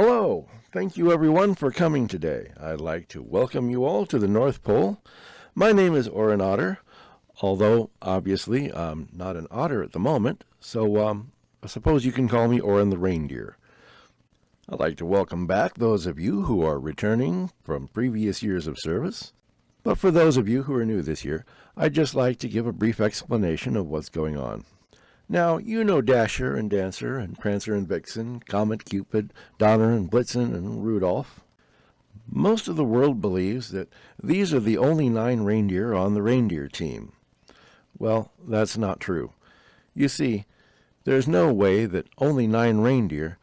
Hello! Thank you everyone for coming today. I'd like to welcome you all to the North Pole. My name is Orin Otter, although obviously I'm not an otter at the moment, so I suppose you can call me Orin the Reindeer. I'd like to welcome back those of you who are returning from previous years of service. But for those of you who are new this year, I'd just like to give a brief explanation of what's going on. Now, you know Dasher and Dancer and Prancer and Vixen, Comet, Cupid, Donner and Blitzen and Rudolph. Most of the world believes that these are the only 9 reindeer on the reindeer team. Well, that's not true. You see, there's no way that only 9 reindeer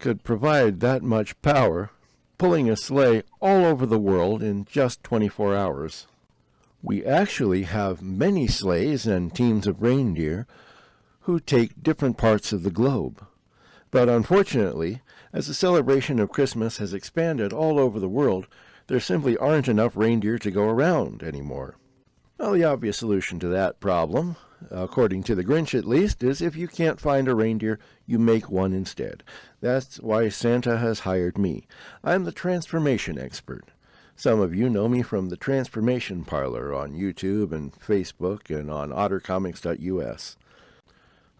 could provide that much power, pulling a sleigh all over the world in just 24 hours. We actually have many sleighs and teams of reindeer who take different parts of the globe. But unfortunately, as the celebration of Christmas has expanded all over the world, there simply aren't enough reindeer to go around anymore. Well, the obvious solution to that problem, according to the Grinch at least, is if you can't find a reindeer, you make one instead. That's why Santa has hired me. I'm the transformation expert. Some of you know me from the Transformation Parlor on YouTube and Facebook and on ottercomics.us.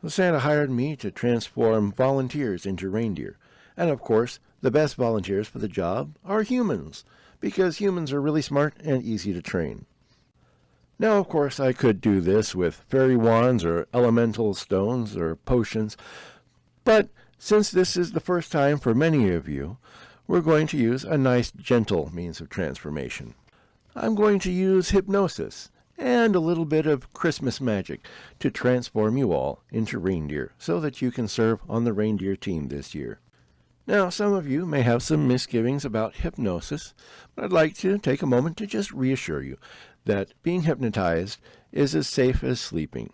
Santa hired me to transform volunteers into reindeer. And of course, the best volunteers for the job are humans, because humans are really smart and easy to train. Now, of course, I could do this with fairy wands or elemental stones or potions, but since this is the first time for many of you, we're going to use a nice, gentle means of transformation. I'm going to use hypnosis and a little bit of Christmas magic to transform you all into reindeer so that you can serve on the reindeer team this year. Now, some of you may have some misgivings about hypnosis, but I'd like to take a moment to just reassure you that being hypnotized is as safe as sleeping.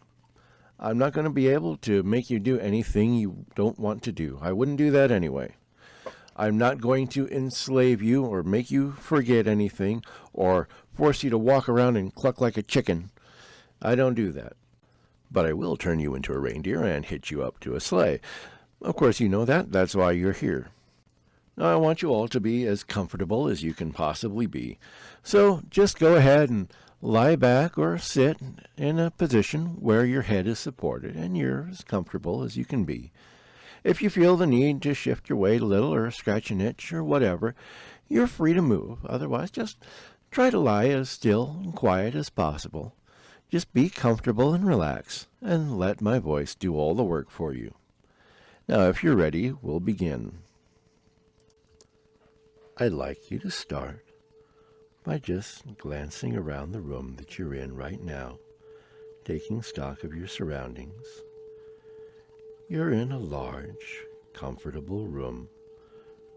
I'm not going to be able to make you do anything you don't want to do. I wouldn't do that anyway. I'm not going to enslave you or make you forget anything or force you to walk around and cluck like a chicken. I don't do that. But I will turn you into a reindeer and hitch you up to a sleigh. Of course, you know that. That's why you're here. Now, I want you all to be as comfortable as you can possibly be. So just go ahead and lie back or sit in a position where your head is supported and you're as comfortable as you can be. If you feel the need to shift your weight a little or scratch an itch or whatever, you're free to move. Otherwise, just try to lie as still and quiet as possible. Just be comfortable and relax, and let my voice do all the work for you. Now, if you're ready, we'll begin. I'd like you to start by just glancing around the room that you're in right now, taking stock of your surroundings. You're in a large, comfortable room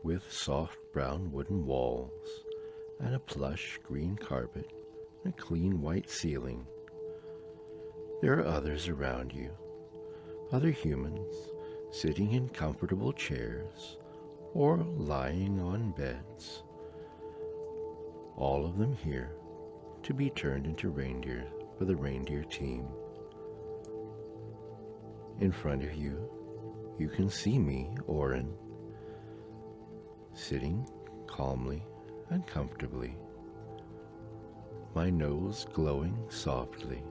with soft brown wooden walls and a plush green carpet and a clean white ceiling. There are others around you, other humans sitting in comfortable chairs or lying on beds, all of them here to be turned into reindeer for the reindeer team. In front of you, you can see me, Orin, sitting calmly and comfortably, my nose glowing softly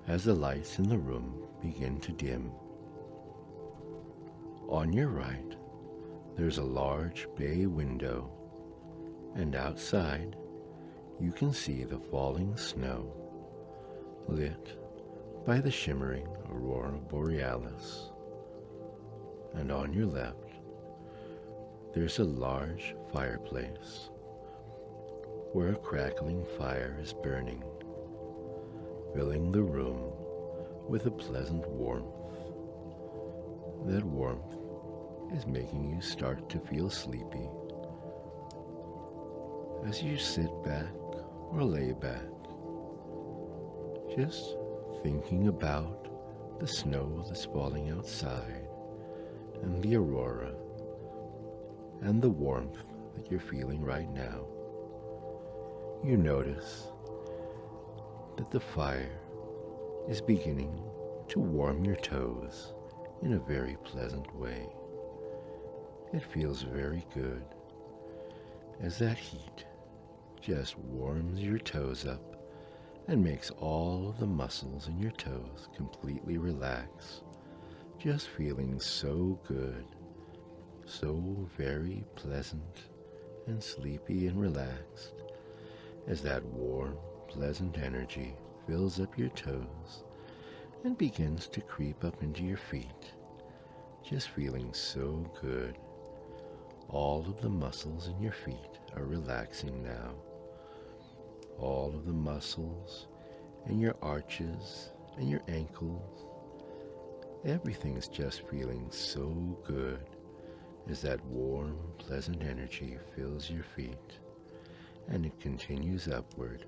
as the lights in the room begin to dim. On your right, there's a large bay window, and outside you can see the falling snow, lit by the shimmering aurora borealis. And on your left, there's a large fireplace where a crackling fire is burning, filling the room with a pleasant warmth. That warmth is making you start to feel sleepy as you sit back or lay back, just thinking about the snow that's falling outside and the aurora and the warmth that you're feeling right now. You notice that the fire is beginning to warm your toes in a very pleasant way. It feels very good as that heat just warms your toes up and makes all of the muscles in your toes completely relax. Just feeling so good, so very pleasant and sleepy and relaxed as that warm, pleasant energy fills up your toes and begins to creep up into your feet. Just feeling so good. All of the muscles in your feet are relaxing now. All of the muscles in your arches and your ankles, everything's just feeling so good as that warm, pleasant energy fills your feet, and it continues upward,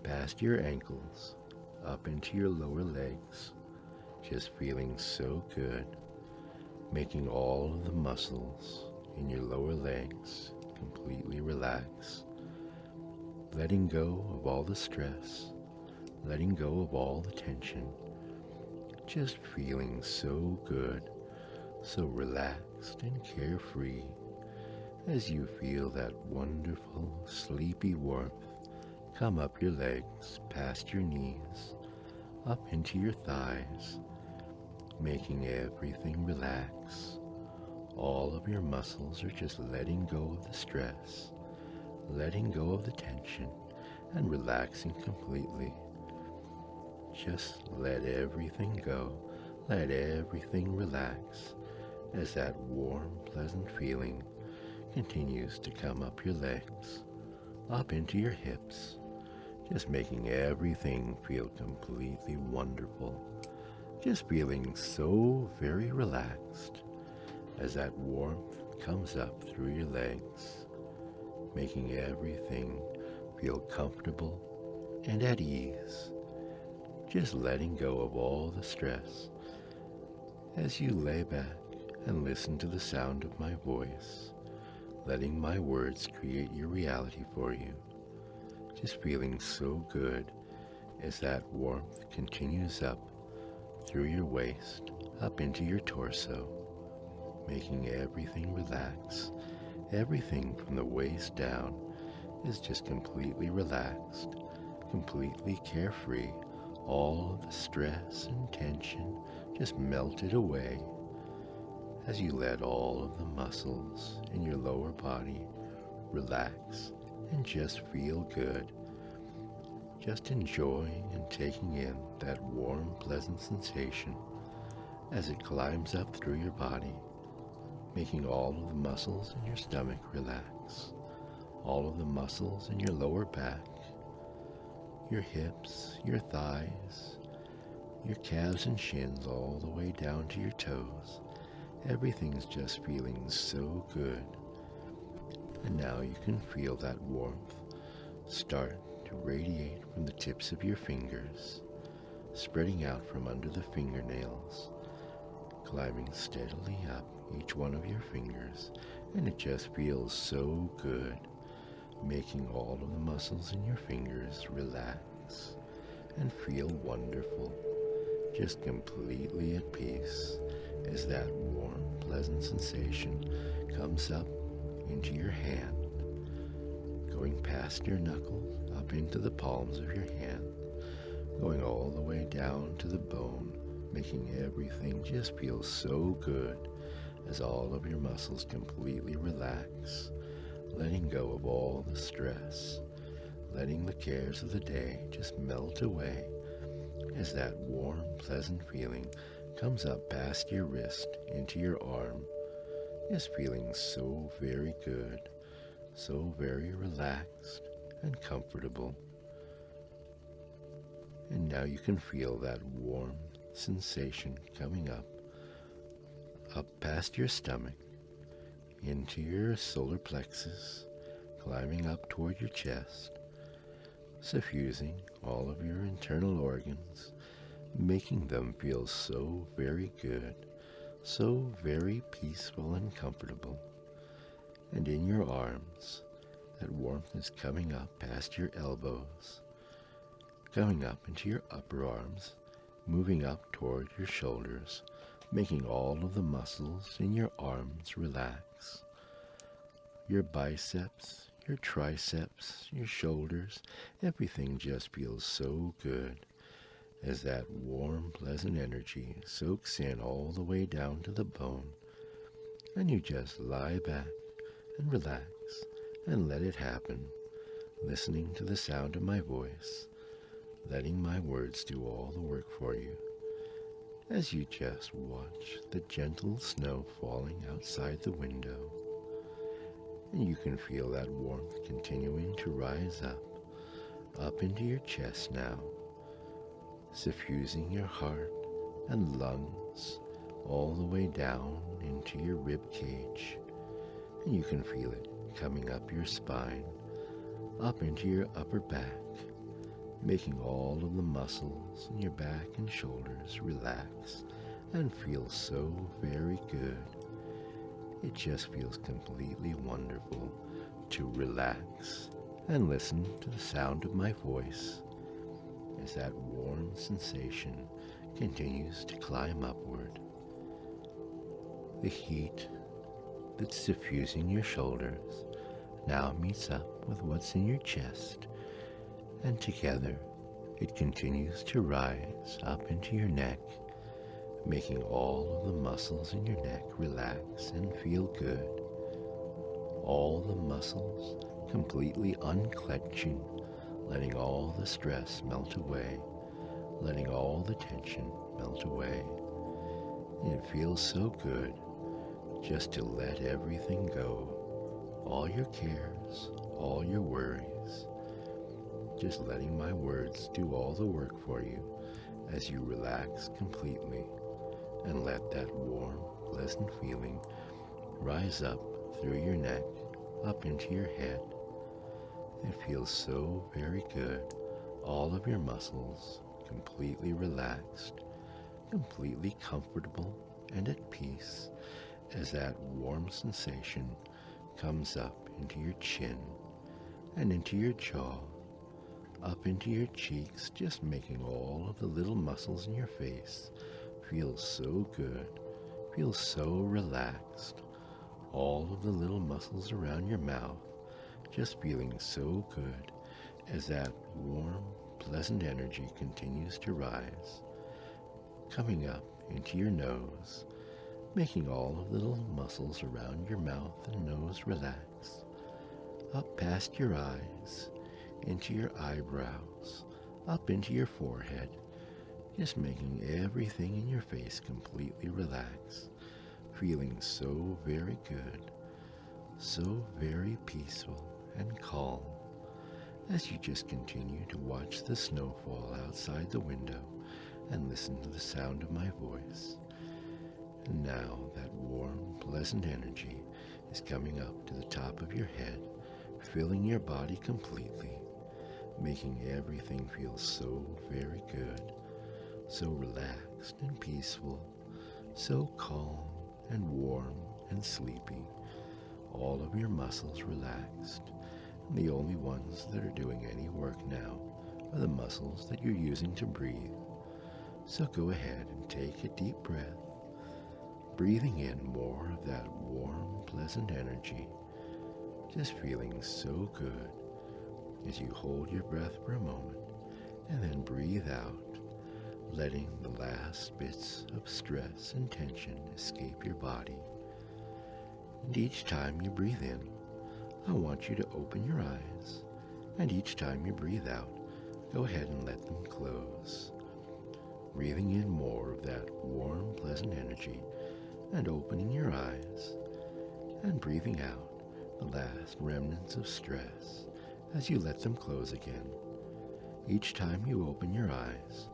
past your ankles, up into your lower legs, just feeling so good, making all of the muscles in your lower legs completely relax, letting go of all the stress, letting go of all the tension, just feeling so good, so relaxed and carefree as you feel that wonderful sleepy warmth come up your legs, past your knees, up into your thighs, making everything relax. All of your muscles are just letting go of the stress, letting go of the tension, and relaxing completely. Just let everything go, let everything relax as that warm, pleasant feeling continues to come up your legs, up into your hips, just making everything feel completely wonderful, just feeling so very relaxed as that warmth comes up through your legs, making everything feel comfortable and at ease, just letting go of all the stress as you lay back and listen to the sound of my voice, letting my words create your reality for you, just feeling so good as that warmth continues up through your waist, up into your torso, making everything relax. Everything from the waist down is just completely relaxed, completely carefree. All of the stress and tension just melted away as you let all of the muscles in your lower body relax and just feel good. Just enjoying and taking in that warm, pleasant sensation as it climbs up through your body, making all of the muscles in your stomach relax, all of the muscles in your lower back, your hips, your thighs, your calves and shins all the way down to your toes. Everything's just feeling so good. And now you can feel that warmth start to radiate from the tips of your fingers, spreading out from under the fingernails, climbing steadily up each one of your fingers, and it just feels so good, making all of the muscles in your fingers relax and feel wonderful, just completely at peace as that warm, pleasant sensation comes up into your hand, going past your knuckles, up into the palms of your hand, going all the way down to the bone, making everything just feel so good as all of your muscles completely relax, letting go of all the stress, letting the cares of the day just melt away as that warm, pleasant feeling comes up past your wrist into your arm, just feeling so very good, so very relaxed and comfortable. And now you can feel that warm sensation coming up past your stomach, into your solar plexus, climbing up toward your chest, suffusing all of your internal organs, making them feel so very good, so very peaceful and comfortable. And in your arms, that warmth is coming up past your elbows, coming up into your upper arms, moving up toward your shoulders, making all of the muscles in your arms relax. Your biceps, your triceps, your shoulders, everything just feels so good as that warm, pleasant energy soaks in all the way down to the bone, and you just lie back and relax and let it happen, listening to the sound of my voice, letting my words do all the work for you, as you just watch the gentle snow falling outside the window. And you can feel that warmth continuing to rise up into your chest now, suffusing your heart and lungs all the way down into your rib cage. And you can feel it coming up your spine, up into your upper back, making all of the muscles in your back and shoulders relax and feel so very good. It just feels completely wonderful to relax and listen to the sound of my voice as that warm sensation continues to climb upward. The heat that's suffusing your shoulders now meets up with what's in your chest, and together it continues to rise up into your neck, making all of the muscles in your neck relax and feel good. All the muscles completely unclenching, letting all the stress melt away, letting all the tension melt away. And it feels so good just to let everything go, all your cares, all your worries, just letting my words do all the work for you as you relax completely and let that warm, pleasant feeling rise up through your neck, up into your head. It feels so very good. All of your muscles completely relaxed, completely comfortable and at peace as that warm sensation comes up into your chin and into your jaw, up into your cheeks, just making all of the little muscles in your face feel so good, feel so relaxed. All of the little muscles around your mouth just feeling so good as that warm, pleasant energy continues to rise, coming up into your nose, making all of the little muscles around your mouth and nose relax, up past your eyes, into your eyebrows, up into your forehead, just making everything in your face completely relax, feeling so very good, so very peaceful and calm as you just continue to watch the snow fall outside the window and listen to the sound of my voice. And now that warm, pleasant energy is coming up to the top of your head, filling your body completely, making everything feel so very good, so relaxed and peaceful, so calm and warm and sleepy. All of your muscles relaxed, and the only ones that are doing any work now are the muscles that you're using to breathe. So go ahead and take a deep breath, breathing in more of that warm, pleasant energy, just feeling so good as you hold your breath for a moment and then breathe out, letting the last bits of stress and tension escape your body. And each time you breathe in, I want you to open your eyes, and each time you breathe out, go ahead and let them close. Breathing in more of that warm, pleasant energy and opening your eyes, and breathing out the last remnants of stress as you let them close again. Each time you open your eyes,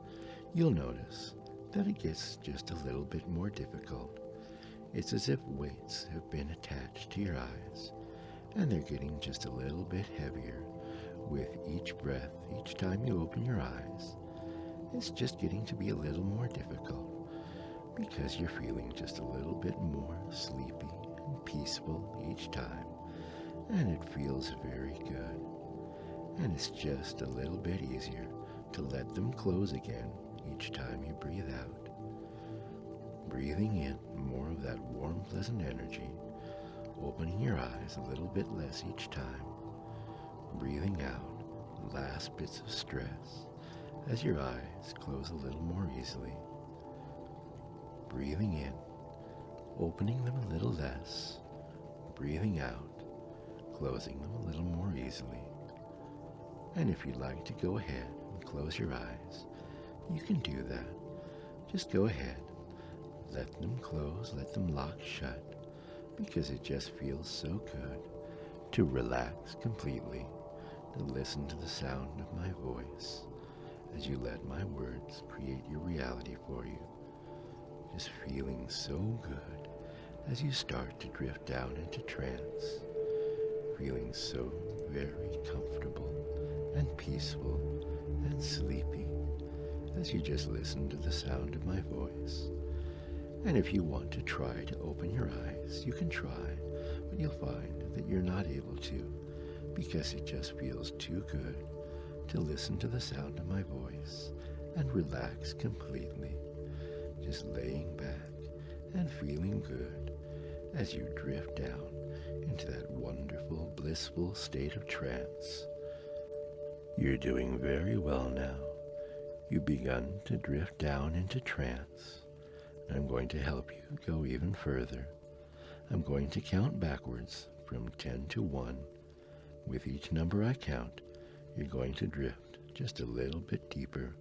you'll notice that it gets just a little bit more difficult. It's as if weights have been attached to your eyes, and they're getting just a little bit heavier with each breath. Each time you open your eyes, it's just getting to be a little more difficult because you're feeling just a little bit more sleepy and peaceful each time, and it feels very good. And it's just a little bit easier to let them close again each time you breathe out. breathing in more of that warm, pleasant energy, opening your eyes a little bit less each time, breathing out last bits of stress as your eyes close a little more easily, breathing in, opening them a little less, breathing out, closing them a little more easily. And if you'd like to go ahead and close your eyes, you can do that. Just go ahead. Let them close, let them lock shut, because it just feels so good to relax completely, to listen to the sound of my voice as you let my words create your reality for you. Just feeling so good as you start to drift down into trance, feeling so very comfortable and peaceful and sleepy as you just listen to the sound of my voice. And if you want to try to open your eyes, you can try, but you'll find that you're not able to, because it just feels too good to listen to the sound of my voice and relax completely, just laying back and feeling good as you drift down into that wonderful, blissful state of trance. You're doing very well now. You've begun to drift down into trance. I'm going to help you go even further. I'm going to count backwards from 10 to 1. With each number I count, you're going to drift just a little bit deeper,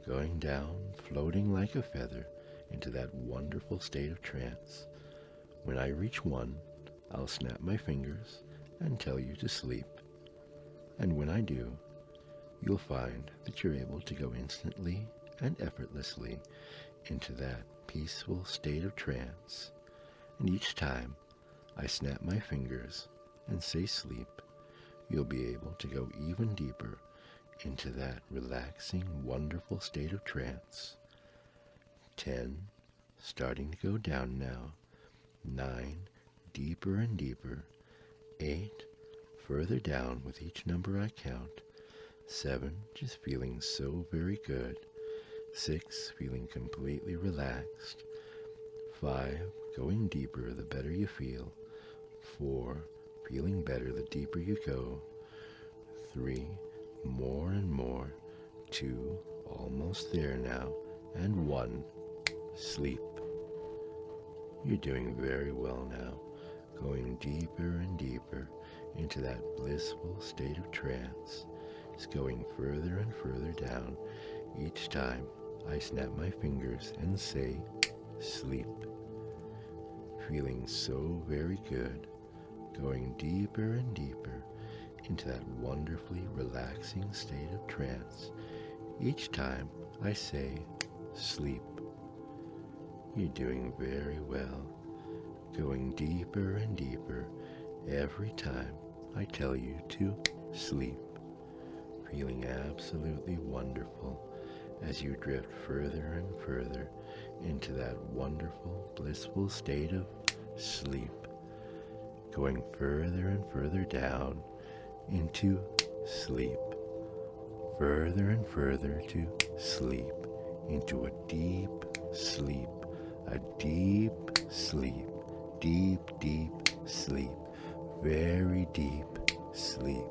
going down, floating like a feather into that wonderful state of trance. When I reach 1, I'll snap my fingers and tell you to sleep. And when I do, you'll find that you're able to go instantly and effortlessly into that peaceful state of trance. And each time I snap my fingers and say sleep, you'll be able to go even deeper into that relaxing, wonderful state of trance. 10, starting to go down now. 9, deeper and deeper. 8, further down with each number I count. 7, just feeling so very good. 6, feeling completely relaxed. 5, going deeper the better you feel. 4, feeling better the deeper you go. 3, more and more. 2, almost there now. And 1, sleep. You're doing very well now, going deeper and deeper into that blissful state of trance. It's going further and further down each time I snap my fingers and say, sleep. Feeling so very good, going deeper and deeper into that wonderfully relaxing state of trance each time I say, sleep. You're doing very well, going deeper and deeper every time I tell you to sleep. Feeling absolutely wonderful as you drift further and further into that wonderful, blissful state of sleep, going further and further down into sleep, further and further to sleep, into a deep sleep, a deep sleep, deep, deep sleep, very deep sleep.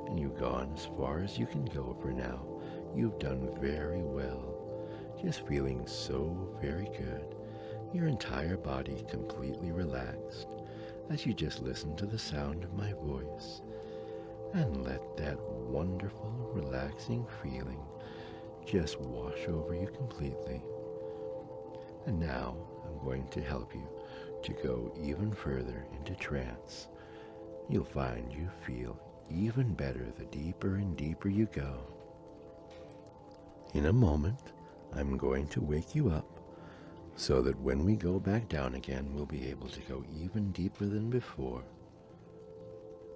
And you've gone as far as you can go for now. You've done very well, just feeling so very good. Your entire body completely relaxed as you just listen to the sound of my voice and let that wonderful, relaxing feeling just wash over you completely. And now I'm going to help you to go even further into trance. You'll find you feel even better the deeper and deeper you go. In a moment, I'm going to wake you up so that when we go back down again, we'll be able to go even deeper than before.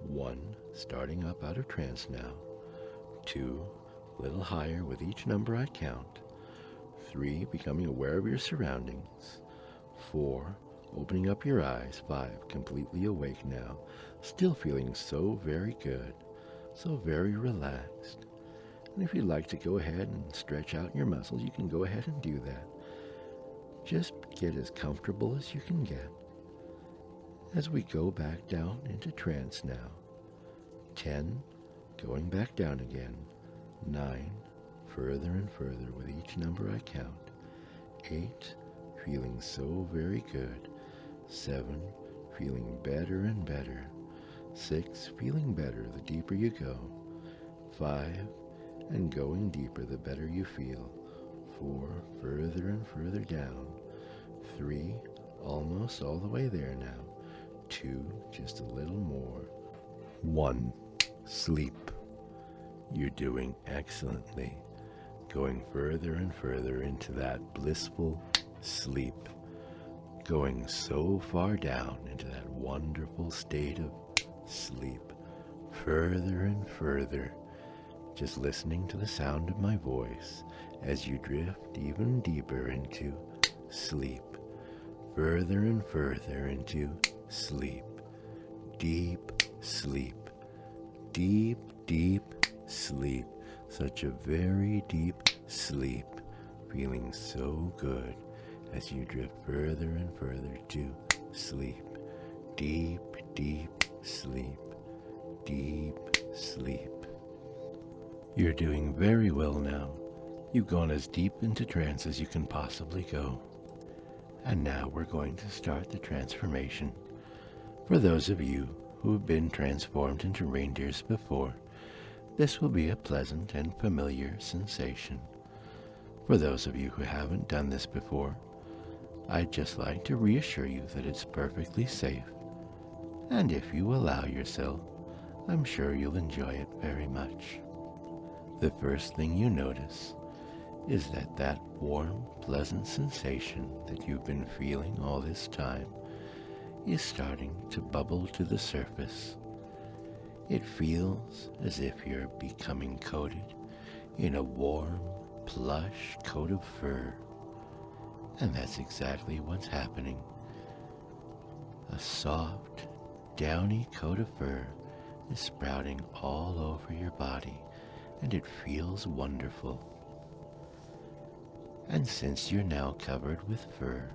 1, starting up out of trance now. 2, a little higher with each number I count. 3, becoming aware of your surroundings. 4, opening up your eyes. 5, completely awake now, still feeling so very good, so very relaxed. And if you'd like to go ahead and stretch out your muscles, you can go ahead and do that. Just get as comfortable as you can get as we go back down into trance now. 10, going back down again. 9, further and further with each number I count. 8, feeling so very good. 7, feeling better and better. 6, feeling better the deeper you go. 5, and going deeper the better you feel. 4, further and further down. 3, almost all the way there now. 2, just a little more. 1, sleep. You're doing excellently. Going further and further into that blissful sleep. Going so far down into that wonderful state of sleep. Further and further. Just listening to the sound of my voice as you drift even deeper into sleep. Further and further into sleep. Deep sleep. Deep, deep sleep. Such a very deep sleep. Feeling so good as you drift further and further to sleep. Deep, deep sleep. Deep sleep. You're doing very well now. You've gone as deep into trance as you can possibly go. And now we're going to start the transformation. For those of you who have been transformed into reindeers before, this will be a pleasant and familiar sensation. For those of you who haven't done this before, I'd just like to reassure you that it's perfectly safe. And if you allow yourself, I'm sure you'll enjoy it very much. The first thing you notice is that warm, pleasant sensation that you've been feeling all this time is starting to bubble to the surface. It feels as if you're becoming coated in a warm, plush coat of fur. And that's exactly what's happening. A soft, downy coat of fur is sprouting all over your body, and it feels wonderful. And since you're now covered with fur,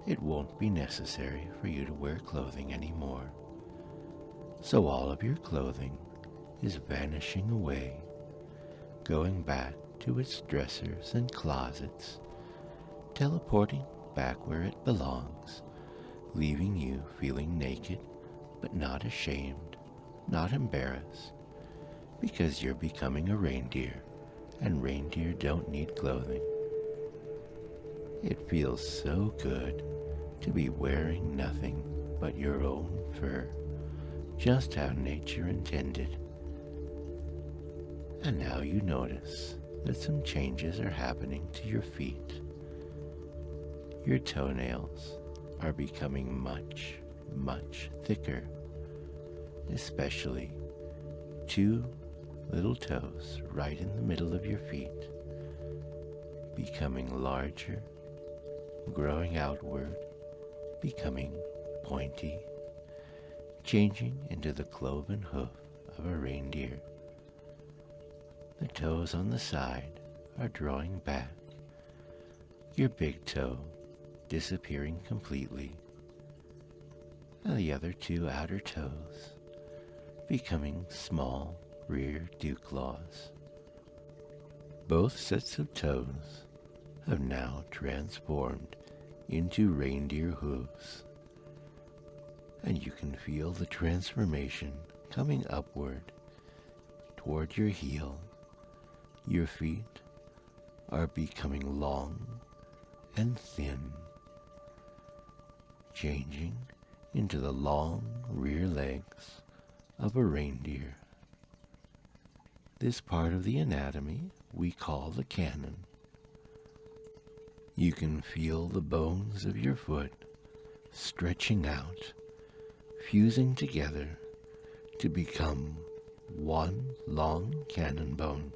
it won't be necessary for you to wear clothing anymore. So all of your clothing is vanishing away, going back to its dressers and closets, teleporting back where it belongs, leaving you feeling naked, but not ashamed, not embarrassed, because you're becoming a reindeer, and reindeer don't need clothing. It feels so good to be wearing nothing but your own fur, just how nature intended. And now you notice that some changes are happening to your feet. Your toenails are becoming much, much thicker, especially 2 little toes right in the middle of your feet, becoming larger, growing outward, becoming pointy, changing into the cloven hoof of a reindeer. The toes on the side are drawing back, your big toe disappearing completely, and the other 2 outer toes becoming small rear dew claws. Both sets of toes have now transformed into reindeer hooves, and you can feel the transformation coming upward toward your heel. Your feet are becoming long and thin, changing into the long rear legs of a reindeer. This part of the anatomy we call the cannon. You can feel the bones of your foot stretching out, fusing together to become one long cannon bone.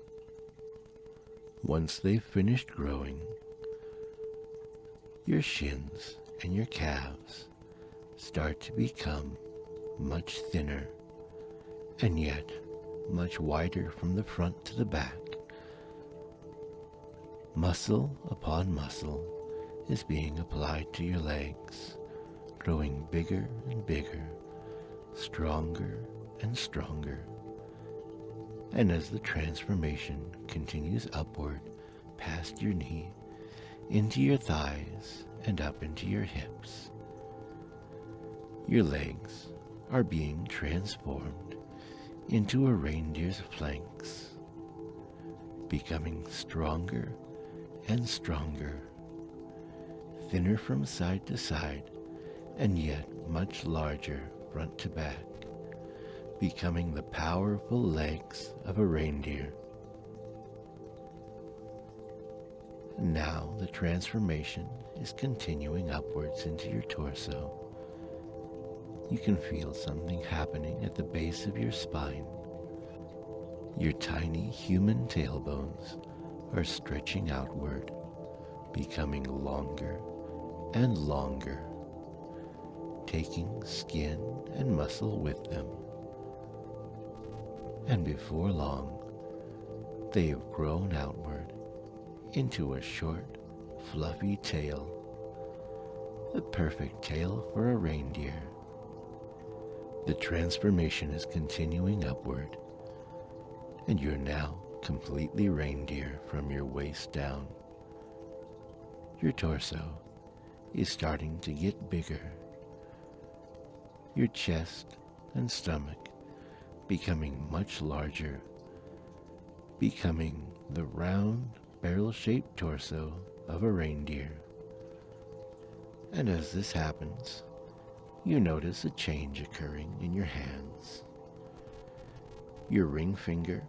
Once they've finished growing, your shins and your calves start to become much thinner, and yet much wider from the front to the back. Muscle upon muscle is being applied to your legs, growing bigger and bigger, stronger and stronger. And as the transformation continues upward past your knee, into your thighs, and up into your hips, your legs are being transformed into a reindeer's flanks, becoming stronger and stronger, thinner from side to side, and yet much larger front to back, becoming the powerful legs of a reindeer. Now the transformation is continuing upwards into your torso. You can feel something happening at the base of your spine. Your tiny human tailbones are stretching outward, becoming longer and longer, taking skin and muscle with them. And before long, they have grown outward into a short, fluffy tail, the perfect tail for a reindeer. The transformation is continuing upward, and you're now completely reindeer from your waist down. Your torso is starting to get bigger, your chest and stomach becoming much larger, becoming the round, barrel-shaped torso of a reindeer. And as this happens, you notice a change occurring in your hands. Your ring finger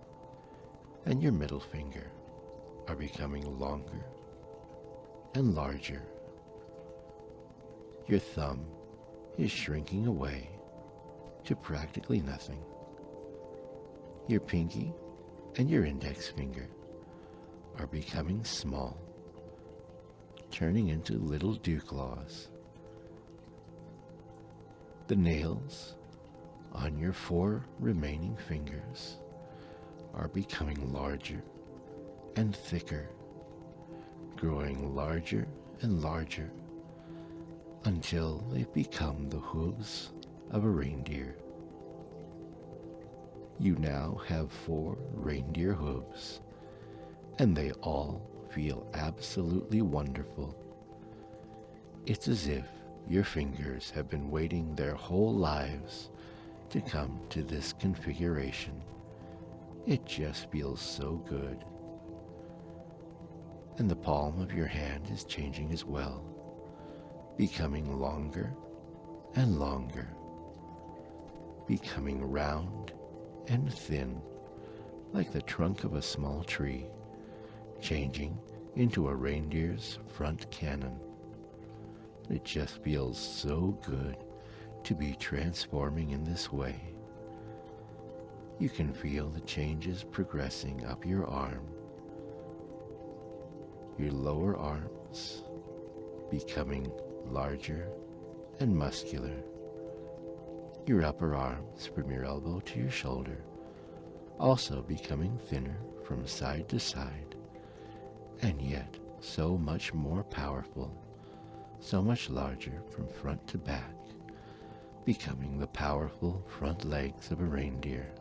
and your middle finger are becoming longer and larger. Your thumb is shrinking away to practically nothing. Your pinky and your index finger are becoming small, turning into little dew claws. The nails on your 4 remaining fingers are becoming larger and thicker, growing larger and larger until they've become the hooves of a reindeer. You now have 4 reindeer hooves, and they all feel absolutely wonderful. It's as if your fingers have been waiting their whole lives to come to this configuration. It just feels so good. And the palm of your hand is changing as well, becoming longer and longer, becoming round and thin like the trunk of a small tree, changing into a reindeer's front cannon. It just feels so good to be transforming in this way. You can feel the changes progressing up your arm, your lower arms becoming larger and muscular, your upper arms from your elbow to your shoulder also becoming thinner from side to side, and yet so much more powerful, so much larger from front to back, becoming the powerful front legs of a reindeer.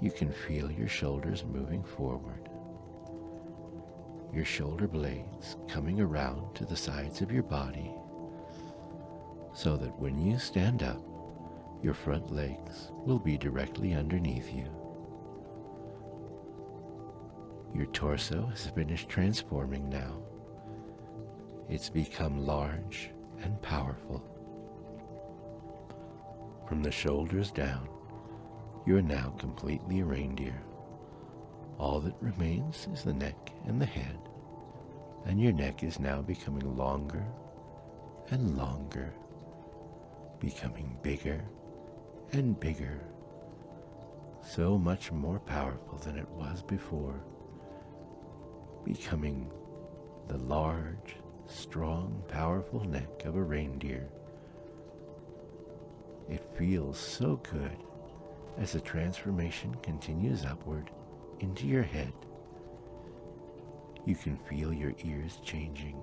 You can feel your shoulders moving forward, your shoulder blades coming around to the sides of your body, so that when you stand up, your front legs will be directly underneath you. Your torso has finished transforming now. It's become large and powerful. From the shoulders down, you are now completely a reindeer. All that remains is the neck and the head, and your neck is now becoming longer and longer, becoming bigger and bigger, so much more powerful than it was before, becoming the large, strong, powerful neck of a reindeer. It feels so good as the transformation continues upward into your head. You can feel your ears changing,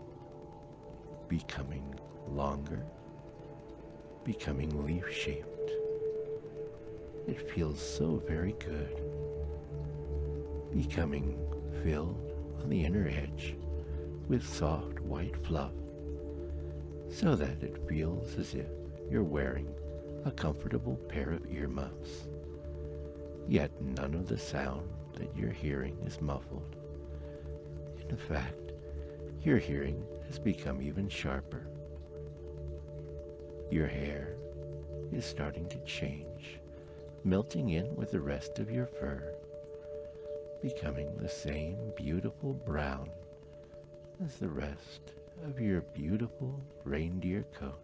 becoming longer, becoming leaf-shaped. It feels so very good, becoming filled on the inner edge with soft white fluff, so that it feels as if you're wearing a comfortable pair of earmuffs. Yet none of the sound that you're hearing is muffled. In fact, your hearing has become even sharper. Your hair is starting to change, melting in with the rest of your fur, becoming the same beautiful brown as the rest of your beautiful reindeer coat.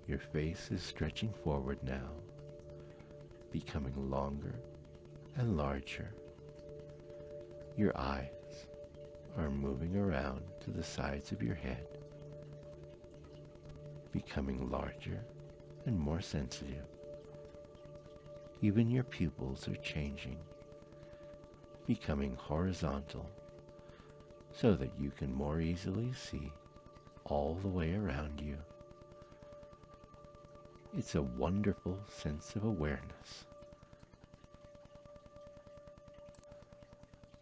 Your face is stretching forward now, becoming longer and larger. Your eyes are moving around to the sides of your head, becoming larger and more sensitive. Even your pupils are changing, becoming horizontal, so that you can more easily see all the way around you. It's a wonderful sense of awareness.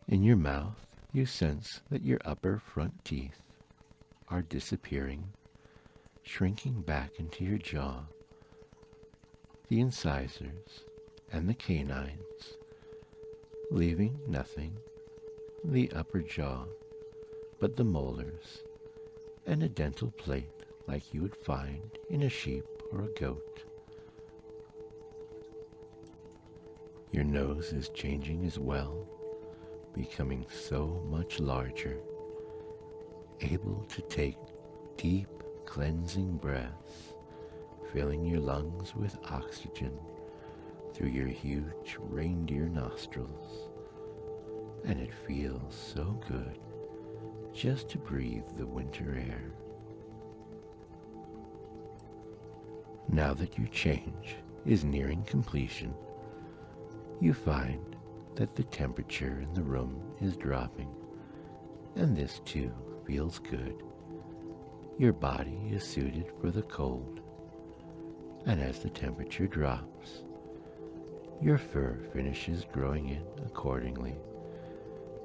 In your mouth, you sense that your upper front teeth are disappearing, shrinking back into your jaw. The incisors and the canines, leaving nothing, the upper jaw, but the molars and a dental plate like you would find in a sheep or a goat. Your nose is changing as well, becoming so much larger, able to take deep cleansing breaths, filling your lungs with oxygen through your huge reindeer nostrils. And it feels so good just to breathe the winter air. Now that your change is nearing completion, you find that the temperature in the room is dropping, and this too feels good. Your body is suited for the cold, and as the temperature drops, your fur finishes growing in accordingly,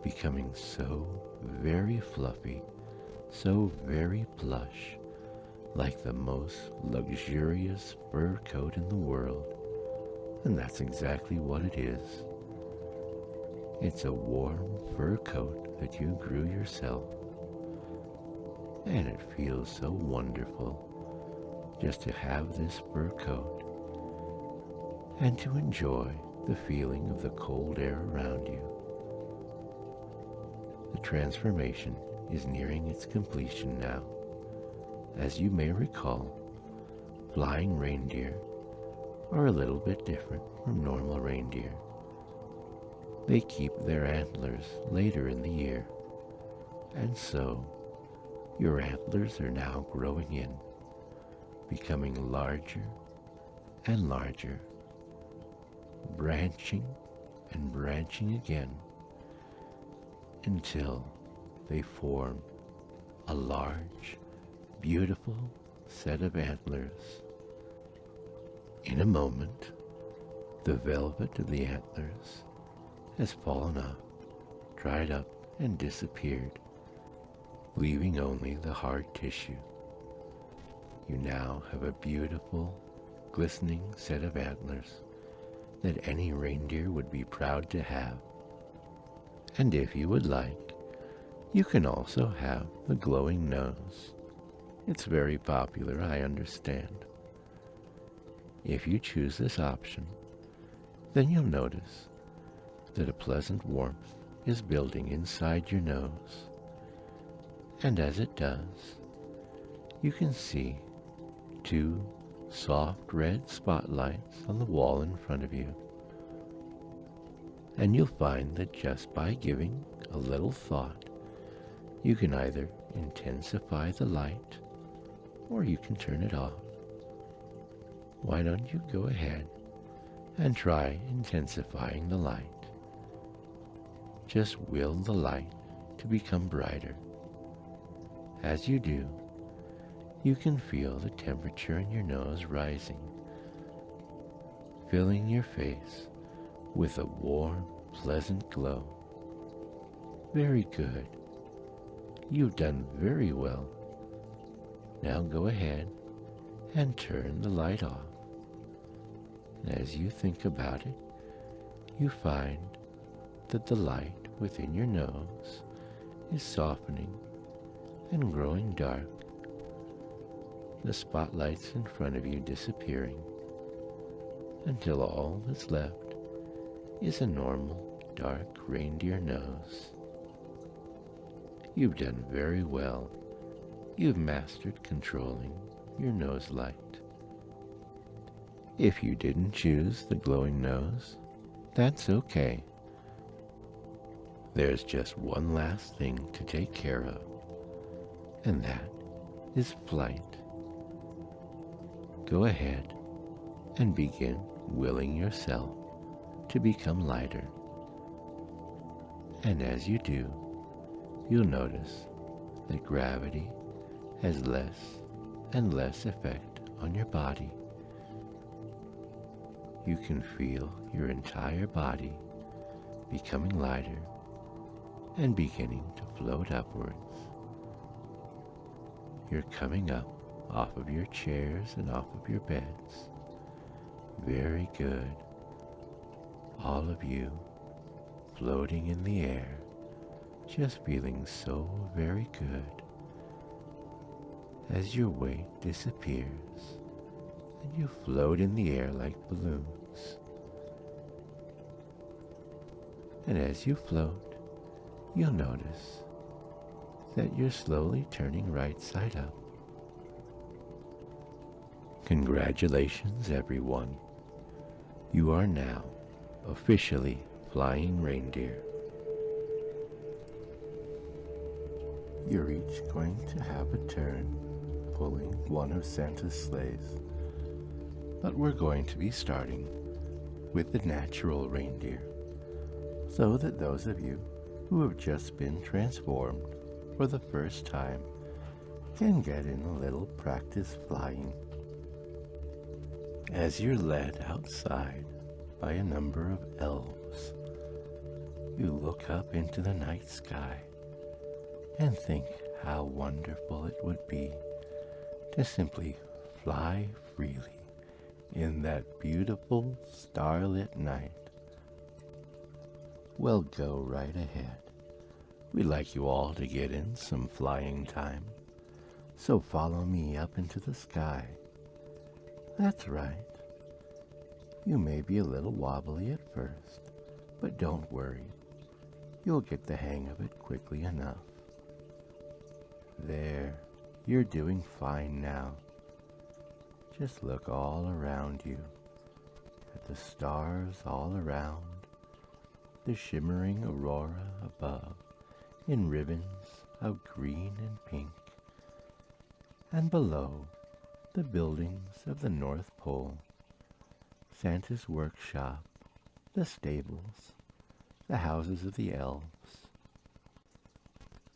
becoming so very fluffy, so very plush, like the most luxurious fur coat in the world. And that's exactly what it is. It's a warm fur coat that you grew yourself. And it feels so wonderful just to have this fur coat and to enjoy the feeling of the cold air around you. The transformation is nearing its completion now. As you may recall, flying reindeer are a little bit different from normal reindeer. They keep their antlers later in the year, and so your antlers are now growing in, becoming larger and larger, branching and branching again until they form a large, beautiful set of antlers. In a moment, the velvet of the antlers has fallen off, dried up, and disappeared, leaving only the hard tissue. You now have a beautiful, glistening set of antlers that any reindeer would be proud to have. And if you would like, you can also have the glowing nose. It's very popular, I understand. If you choose this option, then you'll notice that a pleasant warmth is building inside your nose. And as it does, you can see two soft red spotlights on the wall in front of you. And you'll find that just by giving a little thought, you can either intensify the light or you can turn it off. Why don't you go ahead and try intensifying the light? just will the light to become brighter. As you do, you can feel the temperature in your nose rising, filling your face with a warm, pleasant glow. Very good. You've done very well. Now go ahead and turn the light off. And as you think about it, you find that the light within your nose is softening and growing dark, the spotlights in front of you disappearing, until all that's left is a normal, dark reindeer nose. You've done very well. You've mastered controlling your nose light. If you didn't choose the glowing nose, that's okay. There's just one last thing to take care of, and that is flight. Go ahead and begin willing yourself to become lighter. And as you do, you'll notice that gravity has less and less effect on your body. You can feel your entire body becoming lighter and beginning to float upwards. You're coming up off of your chairs and off of your beds. Very good. All of you floating in the air, just feeling so very good. As your weight disappears and you float in the air like balloons. And as you float, you'll notice that you're slowly turning right side up. Congratulations, everyone. You are now officially flying reindeer. You're each going to have a turn pulling one of Santa's sleighs, but we're going to be starting with the natural reindeer, so that those of you who have just been transformed for the first time can get in a little practice flying. As you're led outside by a number of elves, you look up into the night sky and think how wonderful it would be to simply fly freely in that beautiful starlit night. Well, go right ahead. We'd like you all to get in some flying time, so follow me up into the sky. That's right. You may be a little wobbly at first, but don't worry. You'll get the hang of it quickly enough. There, you're doing fine now. Just look all around you, at the stars all around, the shimmering aurora above in ribbons of green and pink, and below, the buildings of the North Pole, Santa's workshop, the stables, the houses of the elves,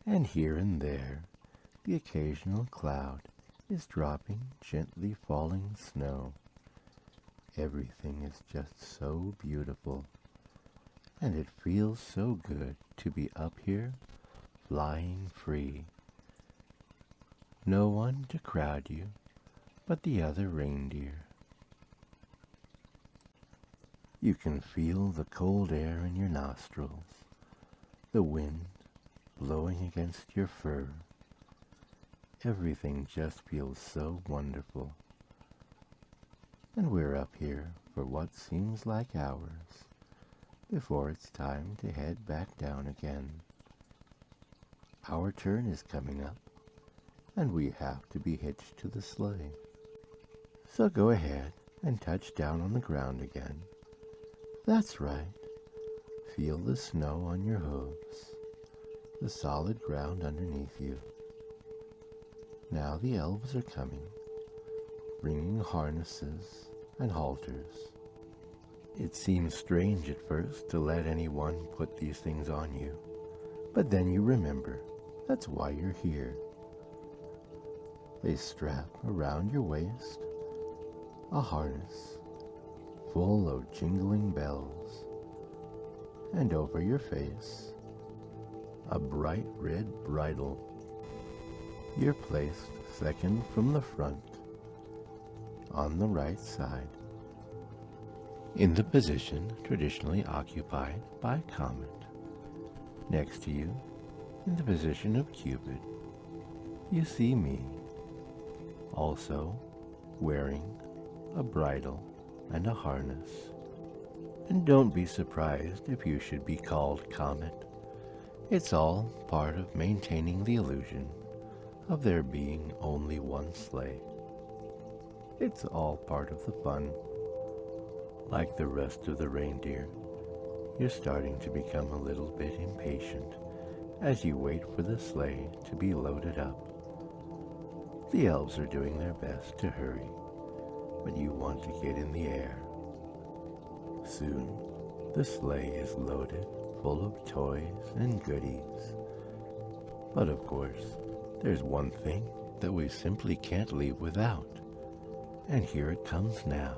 and here and there, the occasional cloud is dropping gently falling snow. Everything is just so beautiful, and it feels so good to be up here, flying free. No one to crowd you but the other reindeer. You can feel the cold air in your nostrils, the wind blowing against your fur. Everything just feels so wonderful. And we're up here for what seems like hours before it's time to head back down again. Our turn is coming up, and we have to be hitched to the sleigh. So go ahead and touch down on the ground again. That's right. Feel the snow on your hooves, the solid ground underneath you. Now the elves are coming, bringing harnesses and halters. It seems strange at first to let anyone put these things on you, but then you remember that's why you're here. They strap around your waist a harness full of jingling bells, and over your face a bright red bridle. You're placed second from the front on the right side, in the position traditionally occupied by Comet. Next to you, in the position of Cupid, you see me, also wearing a bridle and a harness. And don't be surprised if you should be called Comet. It's all part of maintaining the illusion of there being only one sleigh. It's all part of the fun. Like the rest of the reindeer, you're starting to become a little bit impatient as you wait for the sleigh to be loaded up. The elves are doing their best to hurry, but you want to get in the air. Soon, the sleigh is loaded full of toys and goodies. But of course, there's one thing that we simply can't leave without, and here it comes now.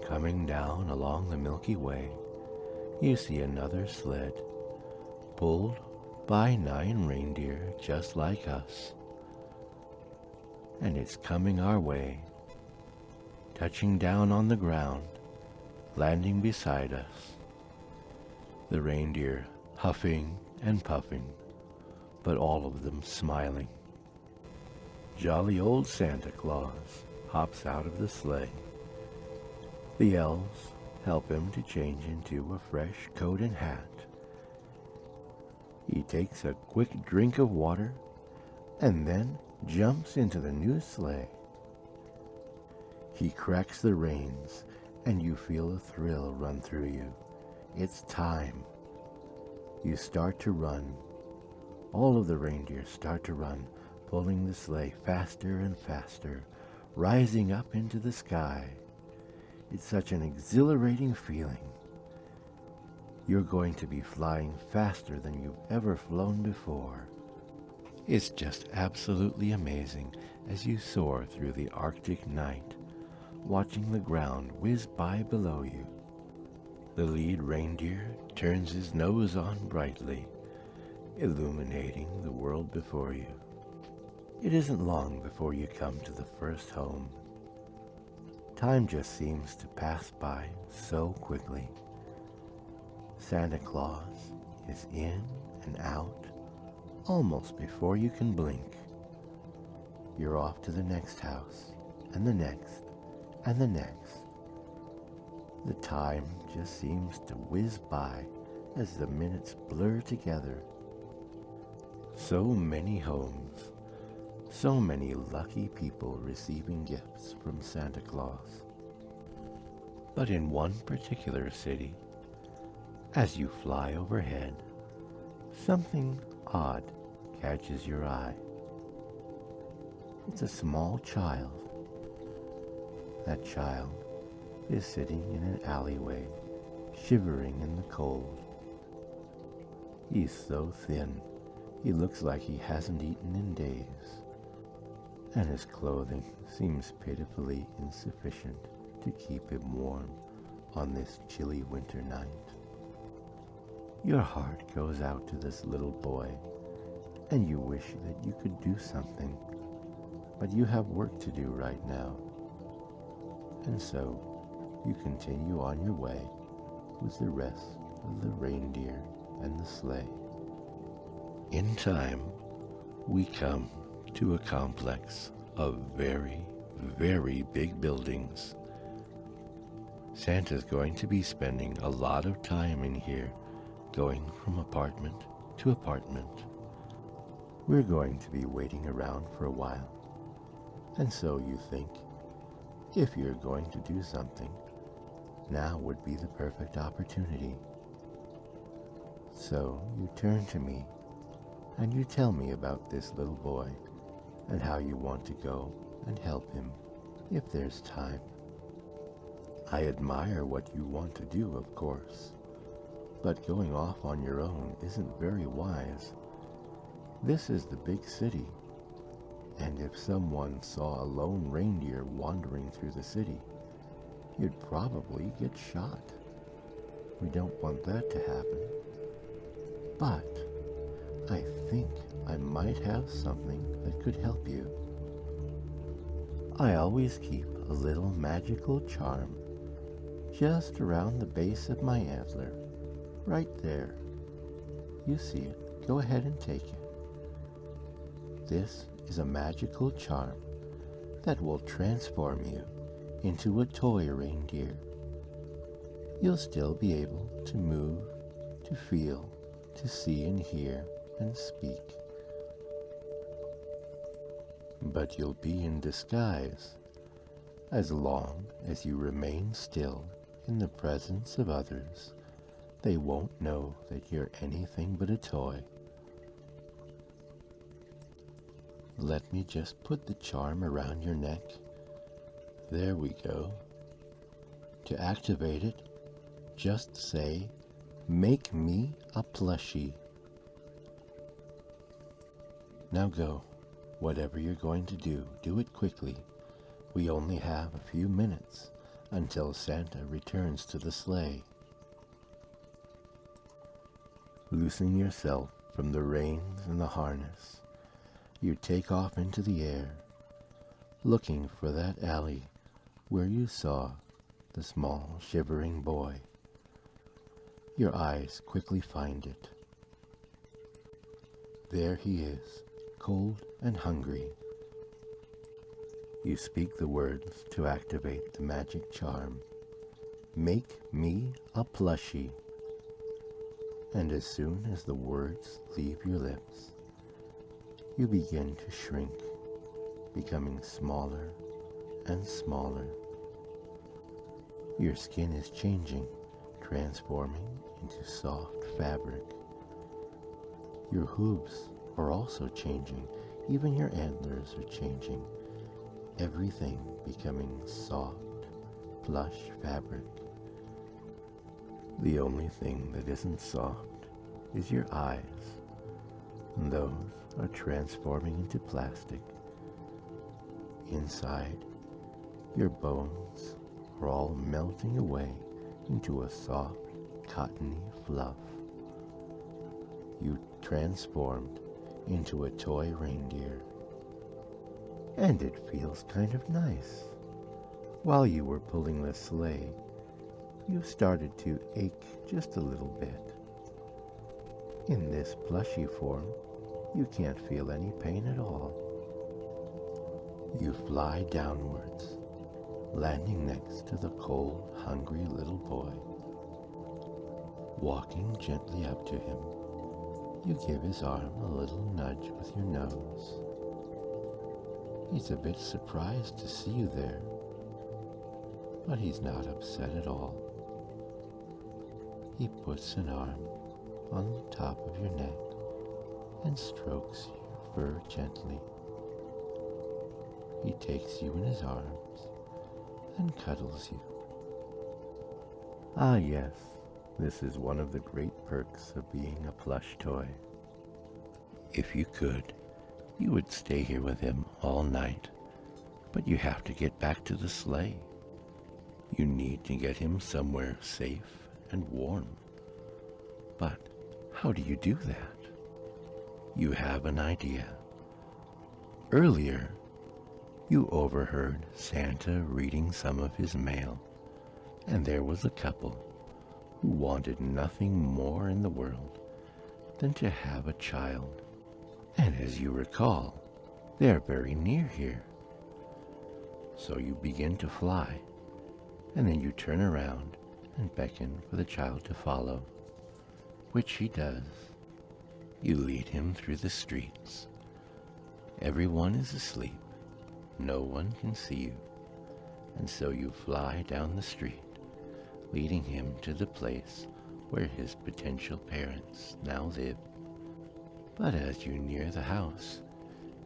Coming down along the Milky Way, you see another sled, pulled by 9 reindeer just like us. And it's coming our way, touching down on the ground, landing beside us. The reindeer huffing and puffing, but all of them smiling. Jolly old Santa Claus hops out of the sleigh. The elves help him to change into a fresh coat and hat. He takes a quick drink of water and then jumps into the new sleigh. He cracks the reins and you feel a thrill run through you. It's time. You start to run. All of the reindeer start to run, pulling the sleigh faster and faster, rising up into the sky. It's such an exhilarating feeling. You're going to be flying faster than you've ever flown before. It's just absolutely amazing as you soar through the Arctic night, watching the ground whiz by below you. The lead reindeer turns his nose on brightly, illuminating the world before you. It isn't long before you come to the first home. Time just seems to pass by so quickly. Santa Claus is in and out almost before you can blink. You're off to the next house, and the next, and the next. The time just seems to whiz by as the minutes blur together. So many homes, so many lucky people receiving gifts from Santa Claus. But in one particular city, as you fly overhead, something odd catches your eye. It's a small child. That child is sitting in an alleyway, shivering in the cold. He's so thin, he looks like he hasn't eaten in days, and his clothing seems pitifully insufficient to keep him warm on this chilly winter night. Your heart goes out to this little boy, and you wish that you could do something, but you have work to do right now. And so, you continue on your way with the rest of the reindeer and the sleigh. In time, we come to a complex of very, very big buildings. Santa's going to be spending a lot of time in here, going from apartment to apartment. We're going to be waiting around for a while. And so you think, if you're going to do something, now would be the perfect opportunity. So you turn to me and you tell me about this little boy and how you want to go and help him if there's time. I admire what you want to do, of course, but going off on your own isn't very wise. This is the big city, and if someone saw a lone reindeer wandering through the city, you'd probably get shot. We don't want that to happen. But I think I might have something that could help you. I always keep a little magical charm just around the base of my antler, right there. You see it. Go ahead and take it. This is a magical charm that will transform you into a toy reindeer. You'll still be able to move, to feel, to see and hear and speak. But you'll be in disguise as long as you remain still in the presence of others. They won't know that you're anything but a toy. Let me just put the charm around your neck. There we go. To activate it, just say, "Make me a plushie." Now go. Whatever you're going to do it quickly. We only have a few minutes until Santa returns to the sleigh. Loosen yourself from the reins and the harness. You take off into the air, looking for that alley where you saw the small shivering boy. Your eyes quickly find it. There he is, cold and hungry. You speak the words to activate the magic charm. Make me a plushie. And as soon as the words leave your lips, you begin to shrink, becoming smaller and smaller. Your skin is changing, transforming into soft fabric. Your hooves are also changing, even your antlers are changing. Everything becoming soft, plush fabric. The only thing that isn't soft is your eyes, and those are transforming into plastic. Inside, your bones are all melting away into a soft, cottony fluff. You transformed into a toy reindeer. And it feels kind of nice. While you were pulling the sleigh, you started to ache just a little bit. In this plushy form, you can't feel any pain at all. You fly downwards, landing next to the cold, hungry little boy. Walking gently up to him, you give his arm a little nudge with your nose. He's a bit surprised to see you there, but he's not upset at all. He puts an arm on the top of your neck and strokes your fur gently. He takes you in his arms and cuddles you. Ah yes, this is one of the great perks of being a plush toy. If you could, you would stay here with him all night, but you have to get back to the sleigh. You need to get him somewhere safe and warm. But how do you do that? You have an idea. Earlier, you overheard Santa reading some of his mail, and there was a couple who wanted nothing more in the world than to have a child. And as you recall, they're very near here. So you begin to fly, and then you turn around and beckon for the child to follow, which he does. You lead him through the streets. Everyone is asleep. No one can see you. And so you fly down the street, leading him to the place where his potential parents now live. But as you near the house,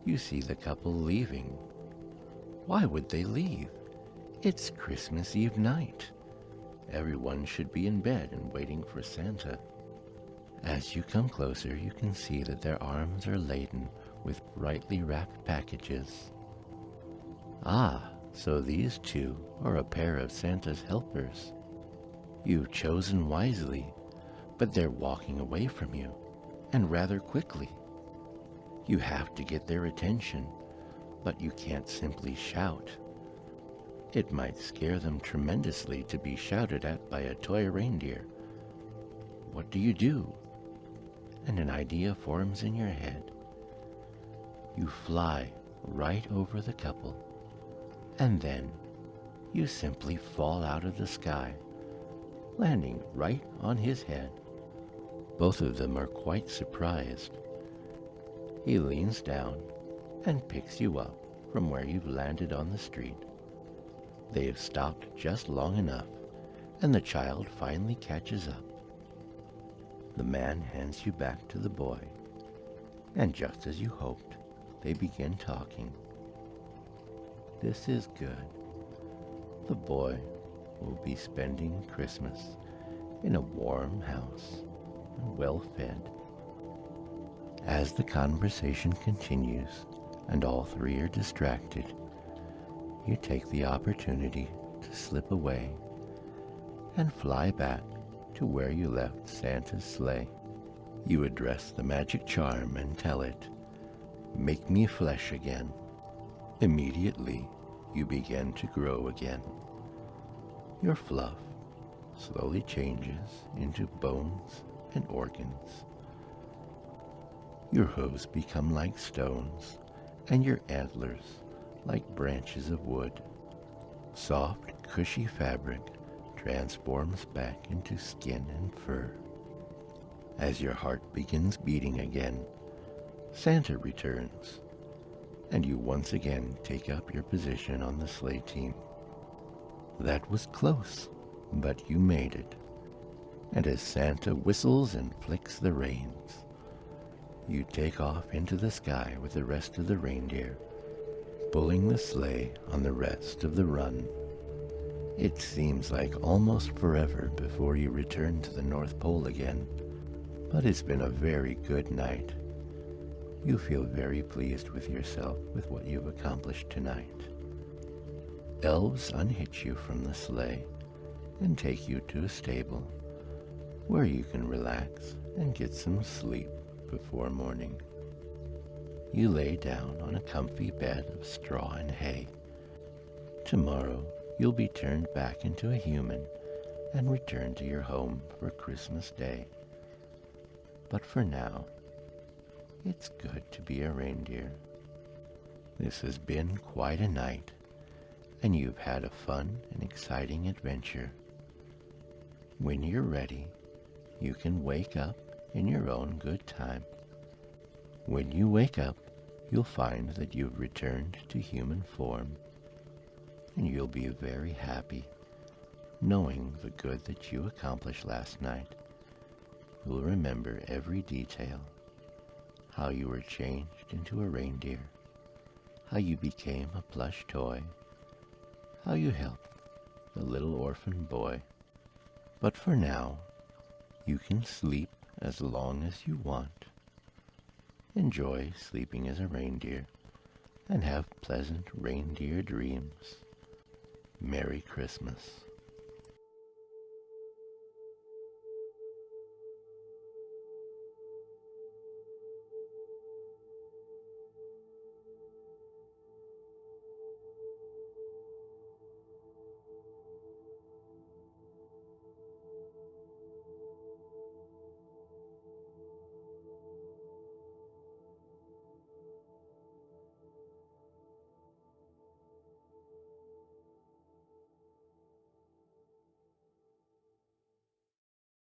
you see the couple leaving. Why would they leave? It's Christmas Eve night. Everyone should be in bed and waiting for Santa. As you come closer, you can see that their arms are laden with brightly wrapped packages. Ah, so these two are a pair of Santa's helpers. You've chosen wisely, but they're walking away from you, and rather quickly. You have to get their attention, but you can't simply shout. It might scare them tremendously to be shouted at by a toy reindeer. What do? And an idea forms in your head. You fly right over the couple, and then you simply fall out of the sky, landing right on his head. Both of them are quite surprised. He leans down and picks you up from where you've landed on the street. They have stopped just long enough, and the child finally catches up. The man hands you back to the boy, and just as you hoped, they begin talking. This is good. The boy will be spending Christmas in a warm house, well fed. As the conversation continues and all three are distracted, you take the opportunity to slip away and fly back to where you left Santa's sleigh. You address the magic charm and tell it, "Make me flesh again." Immediately, you begin to grow again. Your fluff slowly changes into bones and organs. Your hooves become like stones, and your antlers like branches of wood. Soft, cushy fabric transforms back into skin and fur. As your heart begins beating again, Santa returns, and you once again take up your position on the sleigh team. That was close, but you made it. And as Santa whistles and flicks the reins, you take off into the sky with the rest of the reindeer, pulling the sleigh on the rest of the run. It seems like almost forever before you return to the North Pole again, but it's been a very good night. You feel very pleased with yourself with what you've accomplished tonight. Elves unhitch you from the sleigh and take you to a stable where you can relax and get some sleep before morning. You lay down on a comfy bed of straw and hay. Tomorrow, you'll be turned back into a human and return to your home for Christmas Day. But for now, it's good to be a reindeer. This has been quite a night, and you've had a fun and exciting adventure. When you're ready, you can wake up in your own good time. When you wake up, you'll find that you've returned to human form, and you'll be very happy knowing the good that you accomplished last night. You'll remember every detail, how you were changed into a reindeer, how you became a plush toy, how you helped the little orphan boy. But for now, you can sleep as long as you want. Enjoy sleeping as a reindeer and have pleasant reindeer dreams. Merry Christmas.